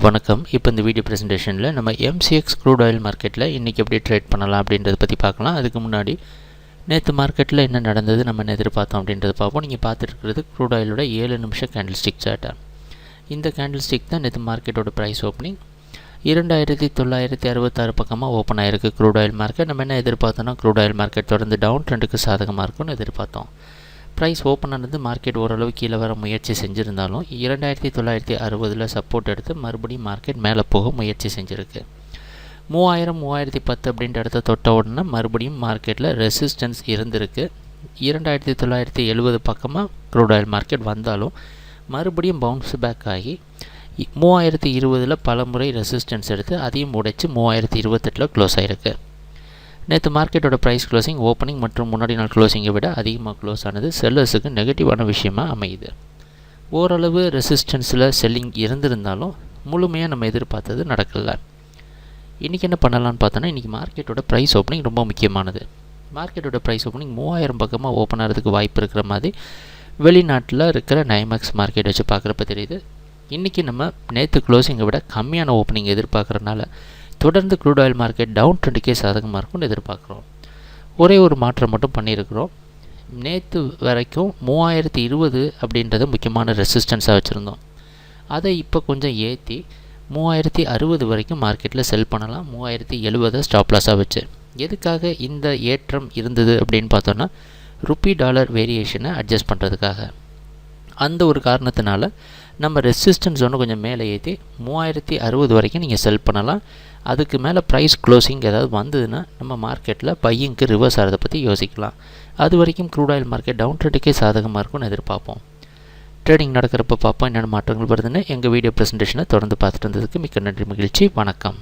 வணக்கம். இப்போ இந்த வீடியோ ப்ரெசன்டேஷனில் நம்ம MCX க்ரூட் ஆயில் மார்க்கெட்டில் இன்றைக்கி எப்படி ட்ரேட் பண்ணலாம் அப்படின்றத பற்றி பார்க்கலாம். அதுக்கு முன்னாடி நேற்று மார்க்கெட்டில் என்ன நடந்தது, நம்ம என்ன எதிர்பார்த்தோம் அப்படின்றத பார்ப்போம். நீங்கள் பார்த்துட்டு இருக்கிறது க்ரூட் ஆயிலோட 7 நிமிஷம் கேண்டில் ஸ்டிக் சார்ட்டை. இந்த கேண்டில் ஸ்டிக் தான் நேற்று மார்க்கெட்டோட ப்ரைஸ் ஓப்பனிங் 2966 பக்கமாக ஓப்பன் ஆகிருக்கு க்ரூட் ஆயில் மார்க்கெட். நம்ம என்ன எதிர்பார்த்தோன்னா க்ரூட் ஆயில் மார்க்கெட் தொடர்ந்து டவுன் ட்ரெண்டுக்கு சாதகமாக இருக்கும்னு எதிர்பார்த்தோம். ப்ரைஸ் ஓப்பன் ஆனது மார்க்கெட் ஓரளவு கீழே வர முயற்சி செஞ்சுருந்தாலும் 2960 சப்போர்ட் எடுத்து மறுபடியும் மார்க்கெட் மேலே போக முயற்சி செஞ்சுருக்கு. 3010 அப்படின்ற இடத்த தொட்ட உடனே மறுபடியும் மார்க்கெட்டில் ரெசிஸ்டன்ஸ் இருந்திருக்கு. 2970 பக்கமாக க்ரூட் ஆயில் மார்க்கெட் வந்தாலும் மறுபடியும் பவுன்ஸ் பேக் ஆகி 3020 பல முறை ரெசிஸ்டன்ஸ் எடுத்து அதையும் உடைச்சு 3028 க்ளோஸ் ஆகிருக்கு. நேற்று மார்க்கெட்டோட ப்ரைஸ் க்ளோசிங் ஓப்பனிங் மற்றும் முன்னாடி நாள் க்ளோசிங்கை விட அதிகமாக க்ளோஸ் ஆனது செல்லர்ஸுக்கு நெகட்டிவான விஷயமாக அமையுது. ஓரளவு ரெசிஸ்டன்ஸில் செல்லிங் இருந்திருந்தாலும் முழுமையாக நம்ம எதிர்பார்த்தது நடக்கலை. இன்றைக்கி என்ன பண்ணலான்னு பார்த்தோன்னா, இன்றைக்கி மார்க்கெட்டோட ப்ரைஸ் ஓப்பனிங் ரொம்ப முக்கியமானது. மார்க்கெட்டோட ப்ரைஸ் ஓப்பனிங் 3000 பக்கமாக ஓப்பன் ஆகிறதுக்கு வாய்ப்பு இருக்கிற மாதிரி வெளிநாட்டில் இருக்கிற நைமேக்ஸ் மார்க்கெட் வச்சு பார்க்குறப்ப தெரியுது. இன்றைக்கி நம்ம நேற்று க்ளோசிங்கை விட கம்மியான ஓப்பனிங் எதிர்பார்க்குறதுனால தொடர்ந்து க்ரூட் ஆயில் மார்க்கெட் டவுன் ட்ரெண்டுக்கே சாதகமாக இருக்கும்னு எதிர்பார்க்குறோம். ஒரே ஒரு மாற்றம் மட்டும் பண்ணியிருக்கிறோம். நேற்று வரைக்கும் 3020 அப்படின்றத முக்கியமான ரெசிஸ்டன்ஸாக வச்சுருந்தோம். அதை இப்போ கொஞ்சம் ஏற்றி 3060 வரைக்கும் மார்க்கெட்டில் செல் பண்ணலாம். 3070 ஸ்டாப் லாஸாக வச்சு. எதுக்காக இந்த ஏற்றம் இருந்தது அப்படின்னு பார்த்தோன்னா, ருப்பி டாலர் வேரியேஷனை அட்ஜஸ்ட் பண்ணுறதுக்காக. அந்த ஒரு காரணத்தினால நம்ம ரெசிஸ்டன்ஸ் ஒன்று கொஞ்சம் மேலே ஏற்றி 3060 வரைக்கும் நீங்கள் செல் பண்ணலாம். அதுக்கு மேலே ப்ரைஸ் க்ளோசிங் ஏதாவது வந்ததுன்னா நம்ம மார்க்கெட்டில் பையிங்க்கு ரிவர்ஸ் ஆகிறத பற்றி யோசிக்கலாம். அது வரைக்கும் க்ரூட் ஆயில் மார்க்கெட் டவுன் ட்ரெண்டுக்கே சாதகமாக இருக்கும்னு எதிர்பார்ப்போம். ட்ரேடிங் நடக்கிறப்ப பார்ப்போம் என்னென்ன மாற்றங்கள் வருதுன்னு. எங்கள் வீடியோ ப்ரெசன்டேஷனை தொடர்ந்து பார்த்துட்டு இருந்ததுக்கு மிக்க நன்றி, மகிழ்ச்சி, வணக்கம்.